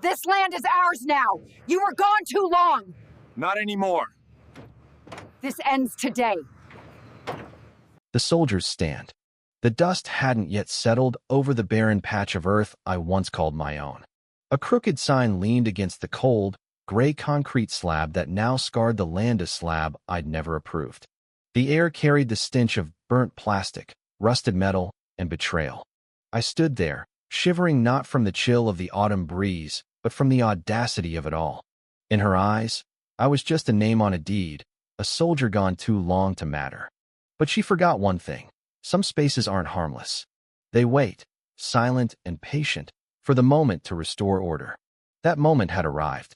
This land is ours now. You were gone too long. Not anymore. This ends today. The soldiers stand. The dust hadn't yet settled over the barren patch of earth I once called my own. A crooked sign leaned against the cold, gray concrete slab that now scarred the land, a slab I'd never approved. The air carried the stench of burnt plastic, rusted metal, and betrayal. I stood there, shivering not from the chill of the autumn breeze, but from the audacity of it all. In her eyes, I was just a name on a deed, a soldier gone too long to matter. But she forgot one thing. Some spaces aren't harmless. They wait, silent and patient, for the moment to restore order. That moment had arrived.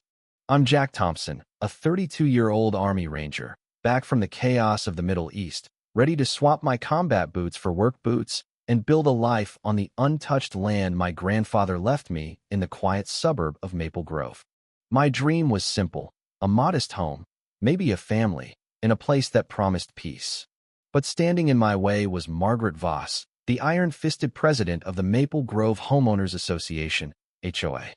I'm Jack Thompson, a 32-year-old Army Ranger, back from the chaos of the Middle East, ready to swap my combat boots for work boots and build a life on the untouched land my grandfather left me in the quiet suburb of Maple Grove. My dream was simple, a modest home, maybe a family, in a place that promised peace. But standing in my way was Margaret Voss, the iron-fisted president of the Maple Grove Homeowners Association, HOA.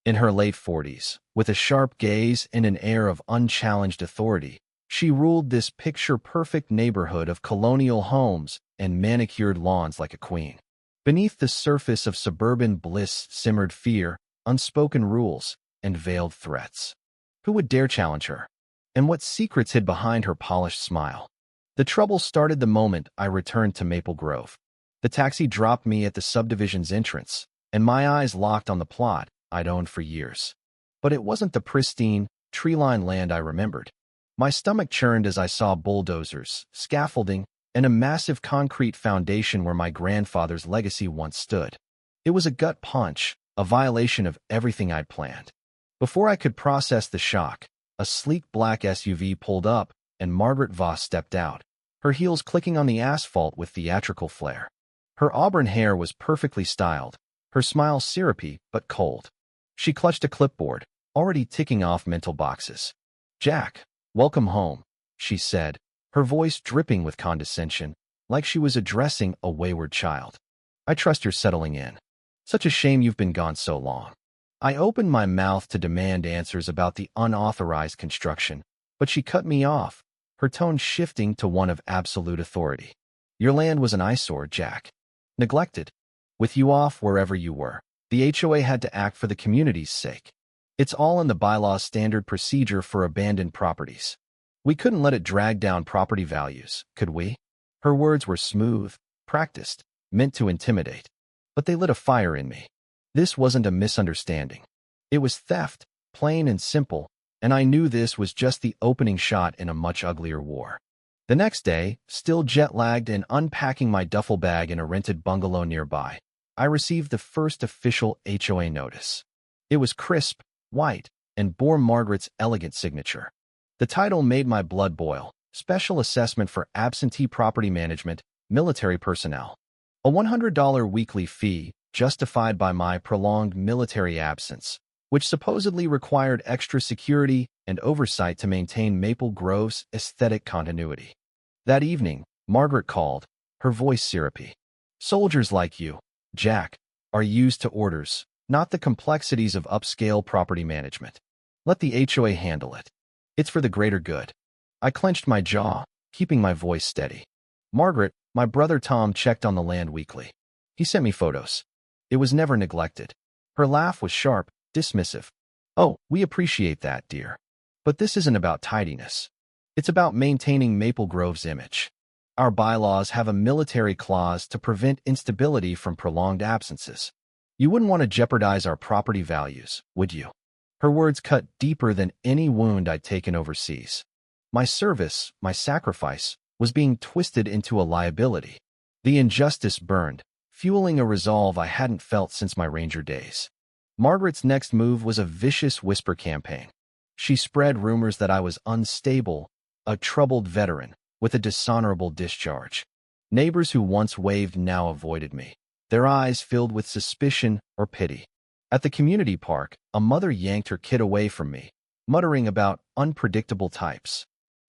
In her late 40s, with a sharp gaze and an air of unchallenged authority, she ruled this picture-perfect neighborhood of colonial homes and manicured lawns like a queen. Beneath the surface of suburban bliss simmered fear, unspoken rules, and veiled threats. Who would dare challenge her? And what secrets hid behind her polished smile? The trouble started the moment I returned to Maple Grove. The taxi dropped me at the subdivision's entrance, and my eyes locked on the plot I'd owned for years. But it wasn't the pristine, tree-lined land I remembered. My stomach churned as I saw bulldozers, scaffolding, and a massive concrete foundation where my grandfather's legacy once stood. It was a gut punch, a violation of everything I'd planned. Before I could process the shock, a sleek black SUV pulled up, and Margaret Voss stepped out, her heels clicking on the asphalt with theatrical flair. Her auburn hair was perfectly styled, her smile syrupy but cold. She clutched a clipboard, already ticking off mental boxes. "Jack, welcome home," she said, her voice dripping with condescension, like she was addressing a wayward child. "I trust you're settling in. Such a shame you've been gone so long." I opened my mouth to demand answers about the unauthorized construction, but she cut me off, her tone shifting to one of absolute authority. "Your land was an eyesore, Jack. Neglected. With you off wherever you were, the HOA had to act for the community's sake. It's all in the bylaws, standard procedure for abandoned properties. We couldn't let it drag down property values, could we?" Her words were smooth, practiced, meant to intimidate. But they lit a fire in me. This wasn't a misunderstanding. It was theft, plain and simple, and I knew this was just the opening shot in a much uglier war. The next day, still jet-lagged and unpacking my duffel bag in a rented bungalow nearby, I received the first official HOA notice. It was crisp, white, and bore Margaret's elegant signature. The title made my blood boil: Special Assessment for Absentee Property Management, Military Personnel. A $100 weekly fee justified by my prolonged military absence, which supposedly required extra security and oversight to maintain Maple Grove's aesthetic continuity. That evening, Margaret called, her voice syrupy. "Soldiers like you, Jack, are used to orders, not the complexities of upscale property management. Let the HOA handle it. It's for the greater good." I clenched my jaw, keeping my voice steady. "Margaret, my brother Tom checked on the land weekly. He sent me photos. It was never neglected." Her laugh was sharp, dismissive. "Oh, we appreciate that, dear. But this isn't about tidiness. It's about maintaining Maple Grove's image. Our bylaws have a military clause to prevent instability from prolonged absences. You wouldn't want to jeopardize our property values, would you?" Her words cut deeper than any wound I'd taken overseas. My service, my sacrifice, was being twisted into a liability. The injustice burned, fueling a resolve I hadn't felt since my Ranger days. Margaret's next move was a vicious whisper campaign. She spread rumors that I was unstable, a troubled veteran, with a dishonorable discharge. Neighbors who once waved now avoided me, their eyes filled with suspicion or pity. At the community park, a mother yanked her kid away from me, muttering about unpredictable types.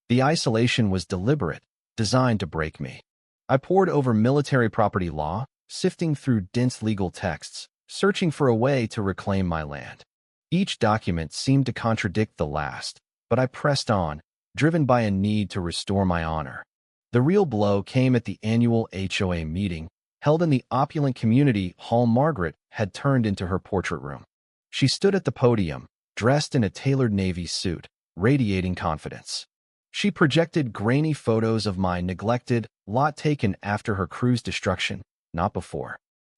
The isolation was deliberate, designed to break me. I pored over military property law, sifting through dense legal texts, searching for a way to reclaim my land. Each document seemed to contradict the last, but I pressed on, driven by a need to restore my honor. The real blow came at the annual HOA meeting, held in the opulent community hall Margaret had turned into her portrait room. She stood at the podium, dressed in a tailored navy suit, radiating confidence. She projected grainy photos of my neglected lot taken after her crew's destruction, not before.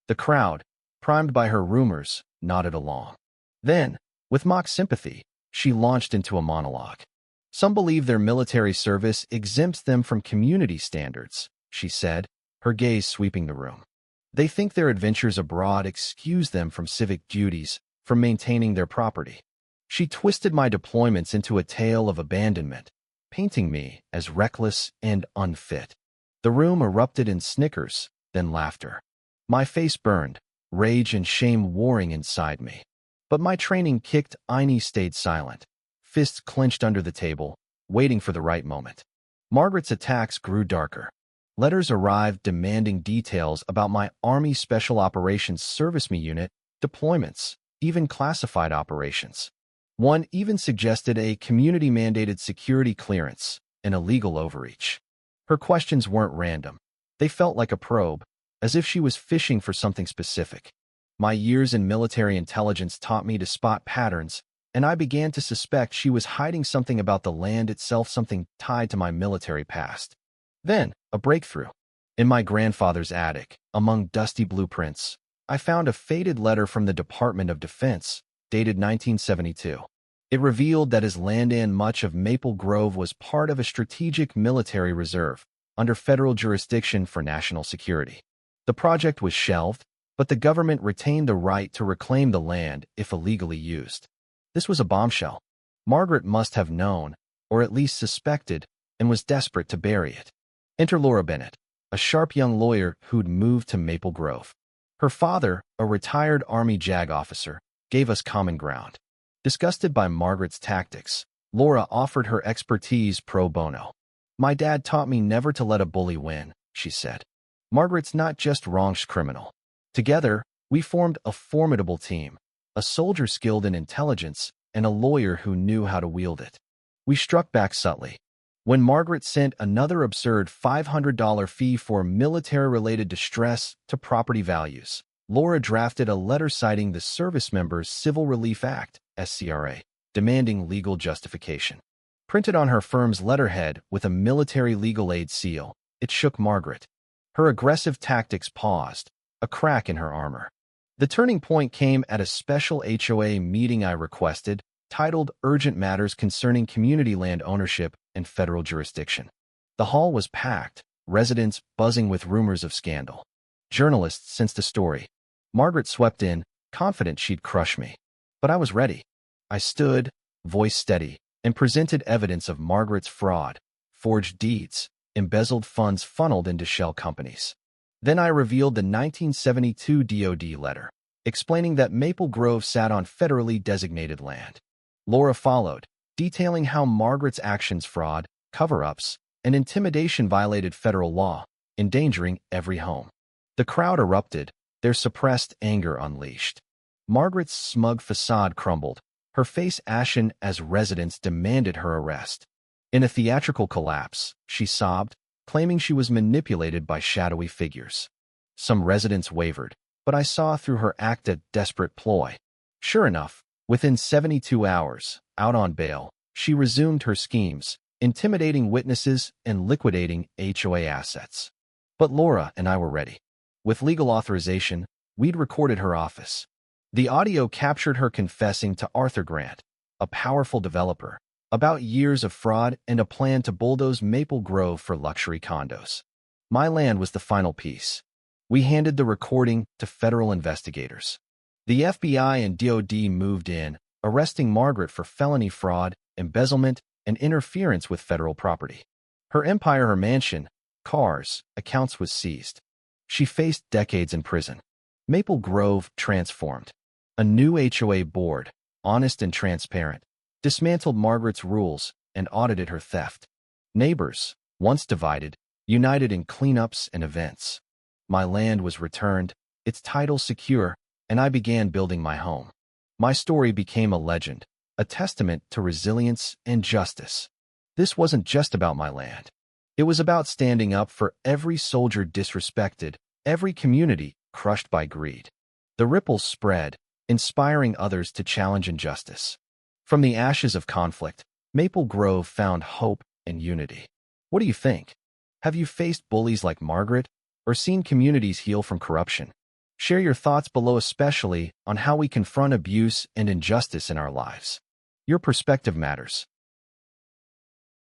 The crowd, primed by her rumors, nodded along. Then, with mock sympathy, she launched into a monologue. Some believe their military service exempts them from community standards, she said, her gaze sweeping the room. They think their adventures abroad excuse them from civic duties, from maintaining their property. She twisted my deployments into a tale of abandonment, painting me as reckless and unfit. The room erupted in snickers, then laughter. My face burned, rage and shame warring inside me. But my training kicked. Ine stayed silent, fists clenched under the table, waiting for the right moment. Margaret's attacks grew darker. Letters arrived demanding details about my Army Special Operations Servicemen unit, deployments, even classified operations. One even suggested a community-mandated security clearance, an illegal overreach. Her questions weren't random. They felt like a probe, as if she was fishing for something specific. My years in military intelligence taught me to spot patterns, and I began to suspect she was hiding something about the land itself, something tied to my military past. Then, a breakthrough. In my grandfather's attic, among dusty blueprints, I found a faded letter from the Department of Defense, dated 1972. It revealed that his land and much of Maple Grove was part of a strategic military reserve, under federal jurisdiction for national security. The project was shelved, but the government retained the right to reclaim the land if illegally used. This was a bombshell. Margaret must have known, or at least suspected, and was desperate to bury it. Enter Laura Bennett, a sharp young lawyer who'd moved to Maple Grove. Her father, a retired Army JAG officer, gave us common ground. Disgusted by Margaret's tactics, Laura offered her expertise pro bono. "My dad taught me never to let a bully win," she said. "Margaret's not just wrong's criminal." Together, we formed a formidable team, a soldier skilled in intelligence and a lawyer who knew how to wield it. We struck back subtly. When Margaret sent another absurd $500 fee for military-related distress to property values, Laura drafted a letter citing the Service Members Civil Relief Act, SCRA, demanding legal justification. Printed on her firm's letterhead with a military legal aid seal, it shook Margaret. Her aggressive tactics paused, a crack in her armor. The turning point came at a special HOA meeting I requested, titled Urgent Matters Concerning Community Land Ownership and Federal Jurisdiction. The hall was packed, residents buzzing with rumors of scandal. Journalists sensed a story. Margaret swept in, confident she'd crush me. But I was ready. I stood, voice steady, and presented evidence of Margaret's fraud, forged deeds, embezzled funds funneled into shell companies. Then I revealed the 1972 DoD letter, explaining that Maple Grove sat on federally designated land. Laura followed, detailing how Margaret's actions, fraud, cover-ups, and intimidation violated federal law, endangering every home. The crowd erupted, their suppressed anger unleashed. Margaret's smug facade crumbled, her face ashen as residents demanded her arrest. In a theatrical collapse, she sobbed, claiming she was manipulated by shadowy figures. Some residents wavered, but I saw through her act a desperate ploy. Sure enough, within 72 hours, out on bail, she resumed her schemes, intimidating witnesses and liquidating HOA assets. But Laura and I were ready. With legal authorization, we'd recorded her office. The audio captured her confessing to Arthur Grant, a powerful developer, about years of fraud and a plan to bulldoze Maple Grove for luxury condos. My land was the final piece. We handed the recording to federal investigators. The FBI and DoD moved in, arresting Margaret for felony fraud, embezzlement, and interference with federal property. Her empire, her mansion, cars, accounts was seized. She faced decades in prison. Maple Grove transformed. A new HOA board, honest and transparent, dismantled Margaret's rules and audited her theft. Neighbors, once divided, united in cleanups and events. My land was returned, its title secure, and I began building my home. My story became a legend, a testament to resilience and justice. This wasn't just about my land. It was about standing up for every soldier disrespected, every community crushed by greed. The ripples spread, inspiring others to challenge injustice. From the ashes of conflict, Maple Grove found hope and unity. What do you think? Have you faced bullies like Margaret, or seen communities heal from corruption? Share your thoughts below, especially on how we confront abuse and injustice in our lives. Your perspective matters.